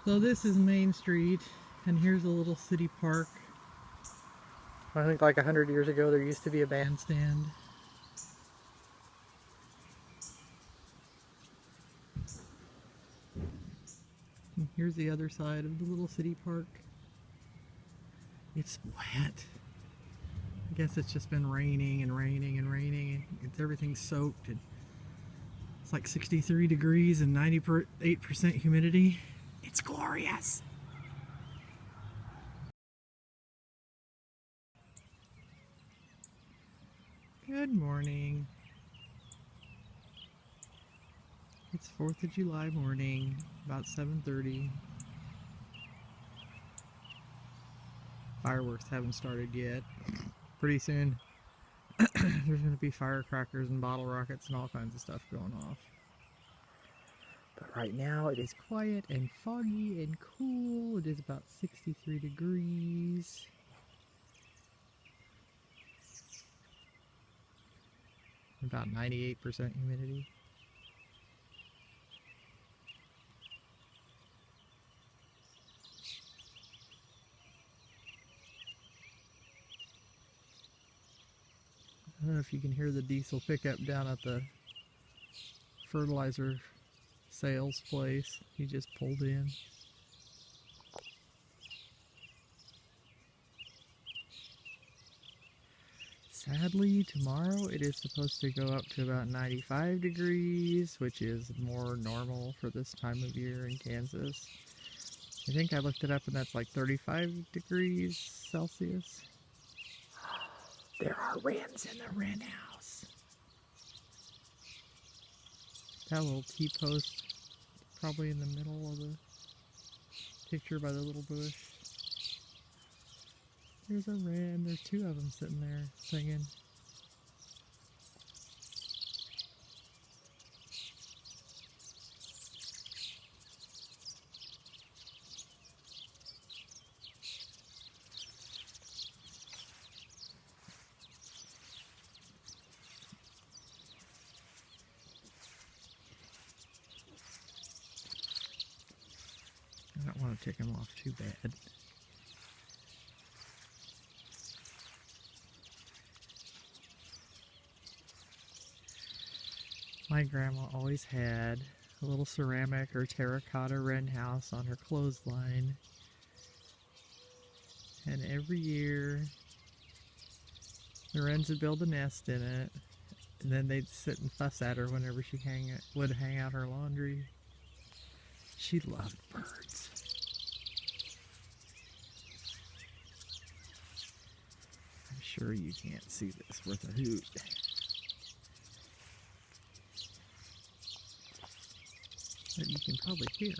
So this is Main Street, and here's a little city park. I think like 100 years ago there used to be a bandstand. And here's the other side of the little city park. It's wet. I guess it's just been raining and raining and raining. Everything's soaked. It's like 63 degrees and 98% humidity. It's glorious. Good morning. It's 4th of July morning, about 7:30. Fireworks haven't started yet. Pretty soon there's going to be firecrackers and bottle rockets and all kinds of stuff going off. But right now it is quiet and foggy and cool. It is about 63 degrees. About 98% humidity. I don't know if you can hear the diesel pickup down at the fertilizer sales place. He just pulled in. Sadly, tomorrow it is supposed to go up to about 95 degrees, which is more normal for this time of year in Kansas. I think I looked it up and that's like 35 degrees Celsius. There are wrens in the wren house. That little T-post probably in the middle of the picture by the little bush. There's a wren. There's two of them sitting there singing. I don't want to take them off too bad. My grandma always had a little ceramic or terracotta wren house on her clothesline. And every year, the wrens would build a nest in it. And then they'd sit and fuss at her whenever she would hang out her laundry. She loved birds. I'm sure you can't see this worth a hoot. But you can probably hear.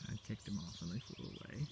I kicked them off and they flew away.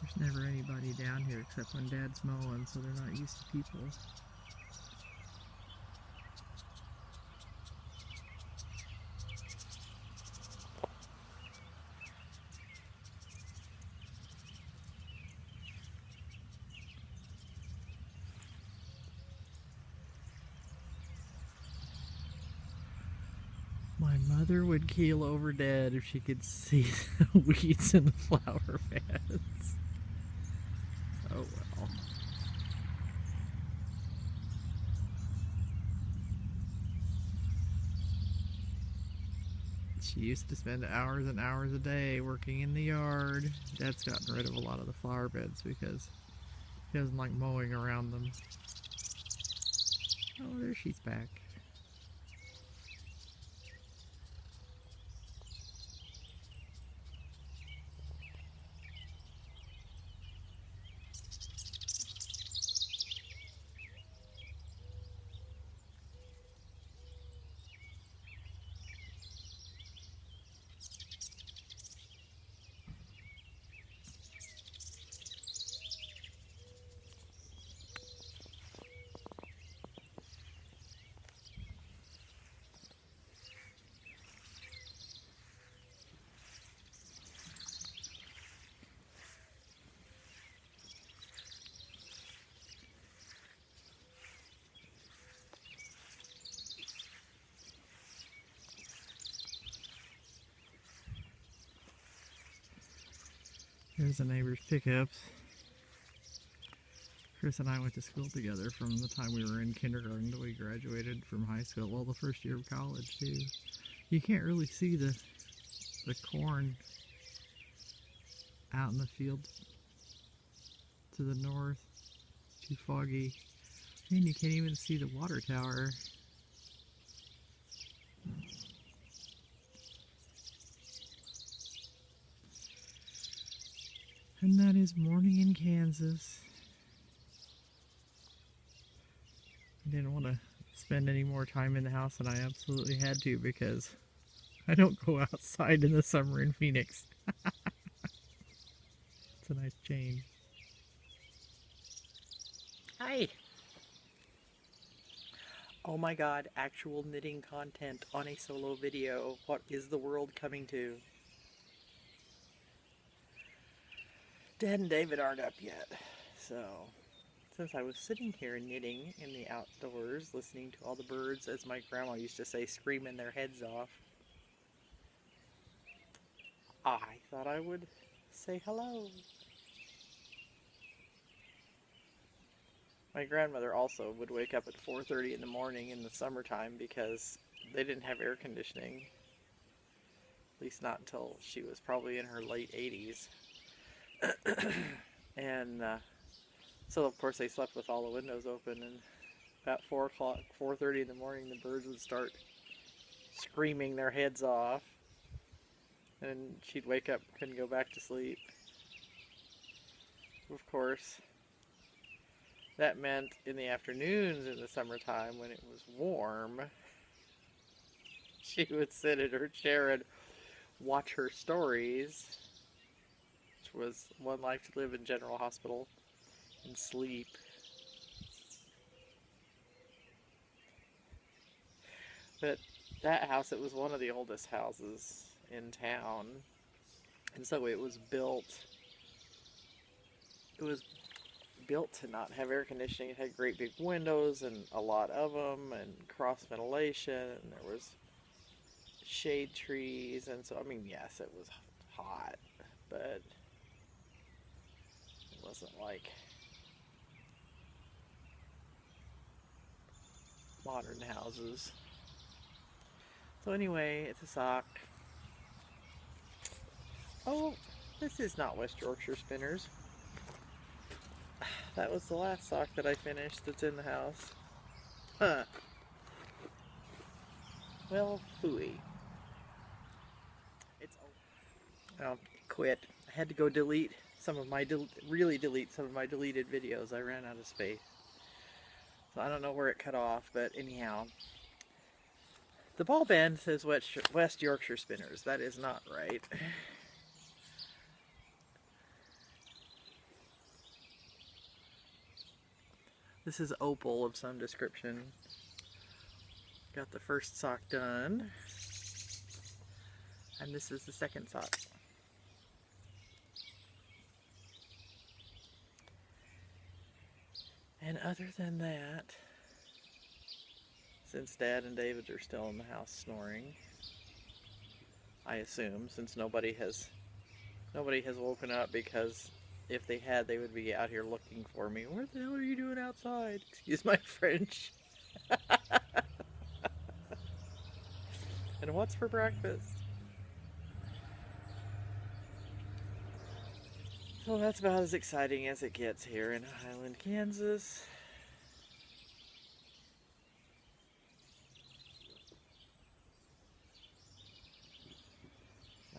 There's never anybody down here except when Dad's mowing, so they're not used to people. My mother would keel over dead if she could see the weeds in the flower beds. Oh well. She used to spend hours and hours a day working in the yard. Dad's gotten rid of a lot of the flower beds because he doesn't like mowing around them. Oh, there she's back. There's a neighbor's pickups. Chris and I went to school together from the time we were in kindergarten till we graduated from high school. Well, the first year of college, too. You can't really see the corn out in the field to the north. It's too foggy. And you can't even see the water tower. And that is morning in Kansas. I didn't want to spend any more time in the house than I absolutely had to because I don't go outside in the summer in Phoenix. It's a nice change. Hi! Oh my god, actual knitting content on a solo video. What is the world coming to? Dad and David aren't up yet, so since I was sitting here knitting in the outdoors, listening to all the birds, as my grandma used to say, screaming their heads off, I thought I would say hello. My grandmother also would wake up at 4:30 in the morning in the summertime because they didn't have air conditioning. At least not until she was probably in her late 80s. And so of course they slept with all the windows open, and about 4:30 in the morning, the birds would start screaming their heads off, and she'd wake up, couldn't go back to sleep. Of course, that meant in the afternoons in the summertime when it was warm, she would sit in her chair and watch her stories, which was One Life to Live in General Hospital, and sleep. But that house, it was one of the oldest houses in town, and so it was built to not have air conditioning. It had great big windows and a lot of them, and cross ventilation, and there was shade trees, and so I mean, yes, it was hot, but it wasn't like modern houses. So anyway, it's a sock. Oh, this is not West Yorkshire Spinners. That was the last sock that I finished that's in the house. Huh. Well, phooey. It's oh, quit. I had to go delete some of my delete some of my deleted videos. I ran out of space. So I don't know where it cut off, but anyhow. The ball band says West Yorkshire Spinners. That is not right. This is opal of some description. Got the first sock done. And this is the second sock. And other than that, since Dad and David are still in the house snoring, I assume, since nobody has woken up, because if they had, they would be out here looking for me. What the hell are you doing outside? Excuse my French. And what's for breakfast? So that's about as exciting as it gets here in Highland, Kansas.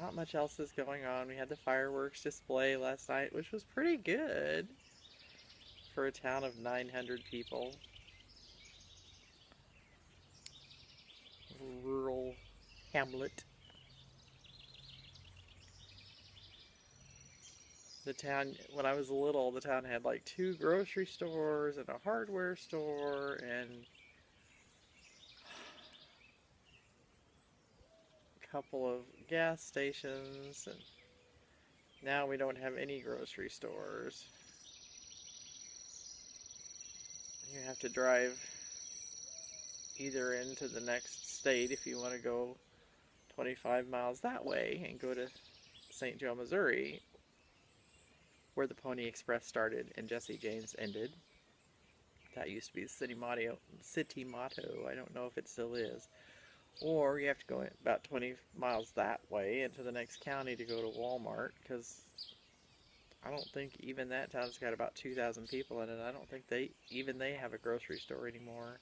Not much else is going on. We had the fireworks display last night, which was pretty good for a town of 900 people. Rural hamlet. The town, when I was little, the town had like 2 grocery stores and a hardware store and a couple of gas stations, and now we don't have any grocery stores. You have to drive either into the next state if you want to go 25 miles that way and go to St. Joe, Missouri, where the Pony Express started and Jesse James ended. That used to be the city motto. I don't know if it still is. Or you have to go about 20 miles that way into the next county to go to Walmart, because I don't think even that town's got about 2,000 people in it. I don't think they have a grocery store anymore.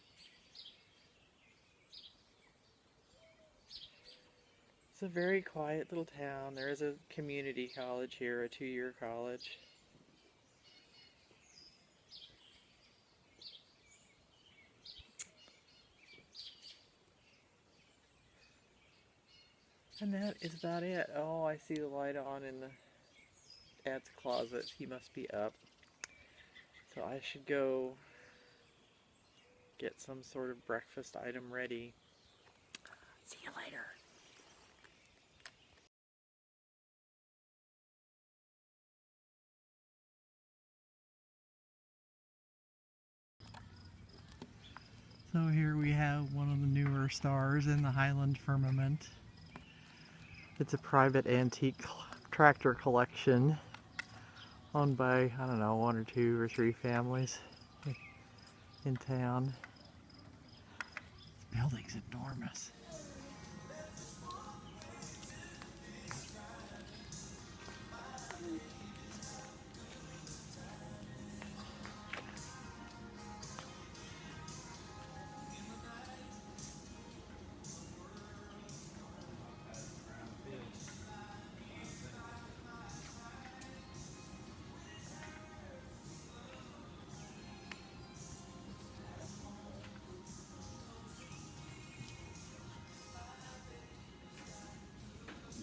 It's a very quiet little town. There is a community college here, a 2-year college. And that is about it. Oh, I see the light on in the Dad's closet. He must be up. So I should go get some sort of breakfast item ready. See you later. So here we have one of the newer stars in the Highland firmament. It's a private antique tractor collection owned by, I don't know, 1 or 2 or 3 families in town. This building's enormous.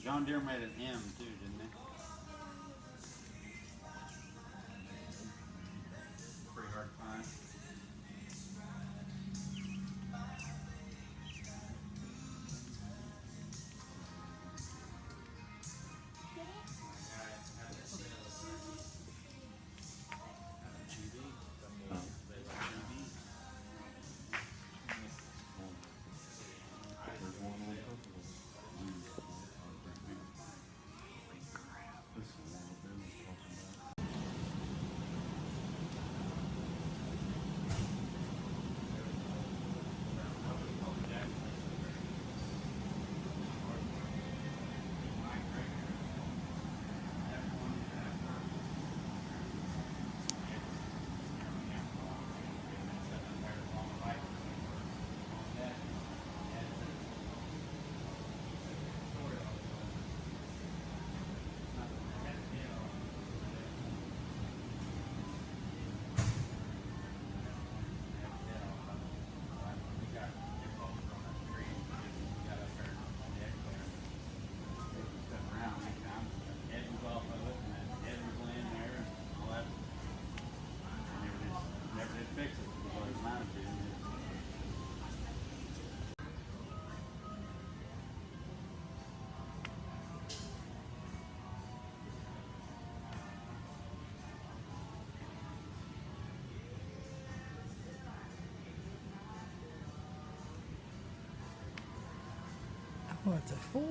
John Deere made an M too, didn't they? Pretty hard to find. Oh, it's a Ford.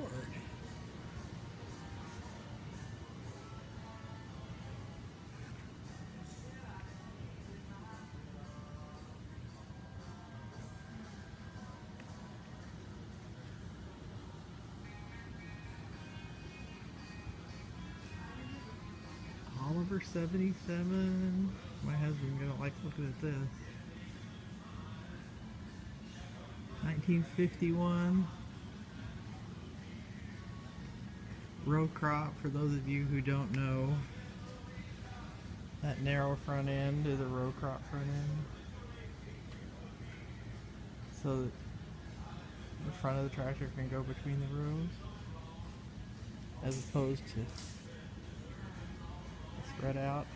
Oliver 77. My husband's gonna like looking at this. 1951. Row crop, for those of you who don't know. That narrow front end is a row crop front end. So that the front of the tractor can go between the rows, as opposed to spread out.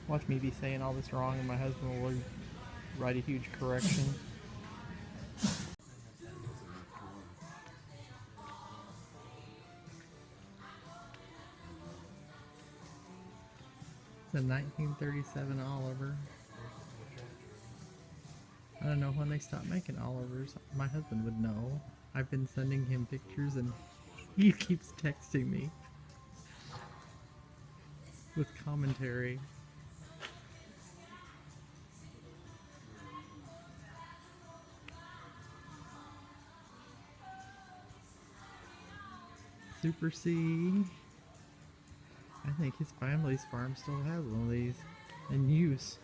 Watch me be saying all this wrong and my husband will write a huge correction. It's a 1937 Oliver. I don't know when they stopped making Olivers. My husband would know. I've been sending him pictures and he keeps texting me. with commentary. Super C. I think his family's farm still has one of these in use.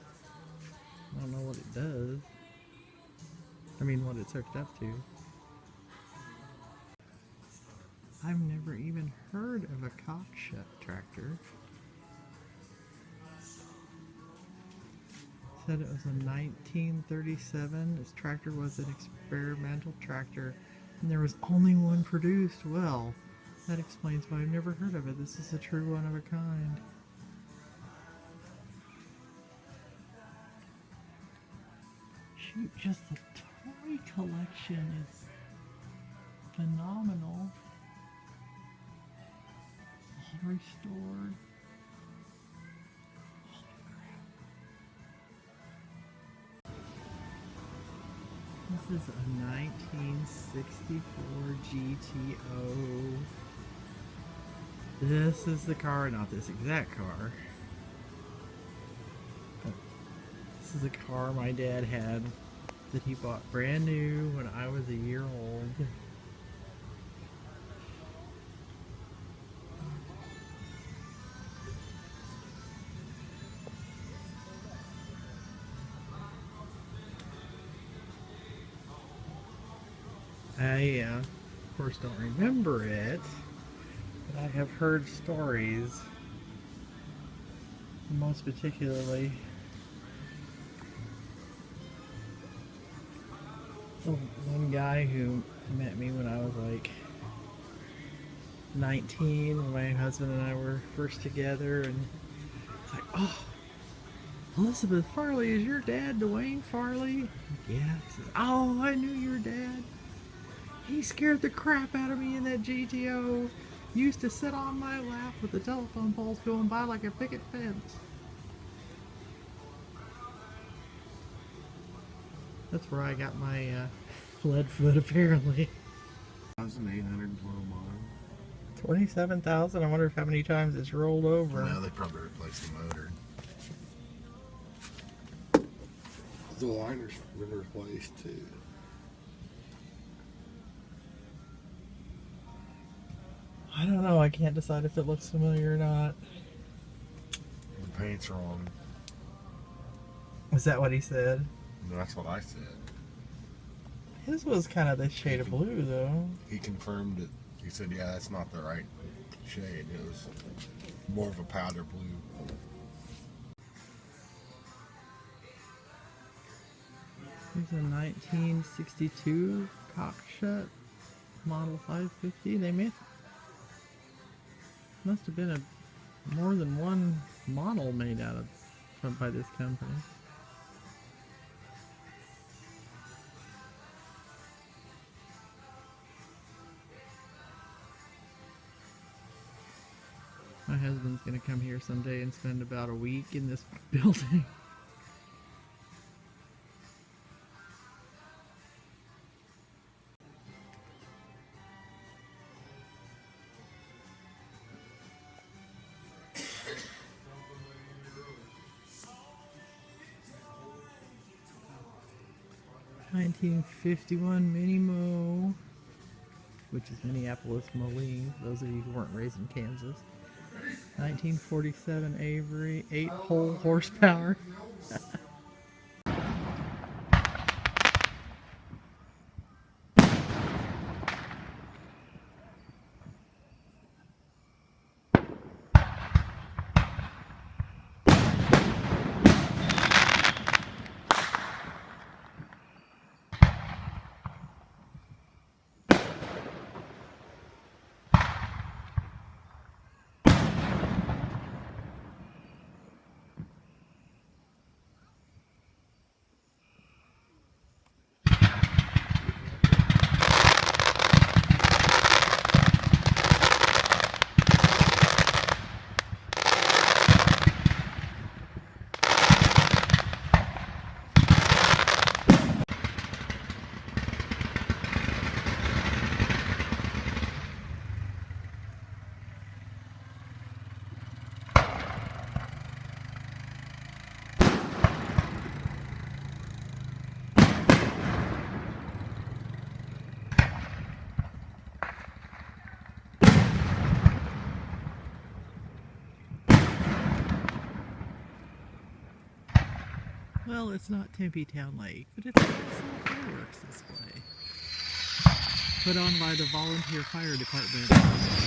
I don't know what it does. I mean, what it's hooked up to. I've never even heard of a cockshut tractor. Said it was a 1937. This tractor was an experimental tractor, and there was only one produced. Well, that explains why I've never heard of it. This is a true one of a kind. Shoot, just the toy collection is phenomenal. All restored. Holy crap. This is a 1964 GTO. This is the car, not this exact car. This is a car my dad had that he bought brand new when I was a year old. I, of course, don't remember it, but I have heard stories, most particularly the one guy who met me when I was like 19, when my husband and I were first together, and it's like, oh, Elizabeth Farley, is your dad Dwayne Farley? Like, yeah. He says, oh, I knew your dad. He scared the crap out of me in that GTO. Used to sit on my lap with the telephone poles going by like a picket fence. That's where I got my lead foot, apparently. 1,812 miles. 27,000. I wonder how many times it's rolled over. Well, they probably replaced the motor. The liner's been replaced too. I don't know. I can't decide if it looks familiar or not. The paint's wrong. Is that what he said? That's what I said. His was kind of this shade of blue, though. He confirmed it. He said, yeah, that's not the right shade. It was more of a powder blue. Here's a 1962 cockshut Model 550. They must have been more than one model made out of by this company. My husband's gonna come here someday and spend about a week in this building. (1951) Mini Mo, which is Minneapolis Moline, for those of you who weren't raised in Kansas. 1947 Avery, 8-hole horsepower. Well, it's not Tempe Town Lake, but it's a nice little fireworks display. Put on by the volunteer fire department.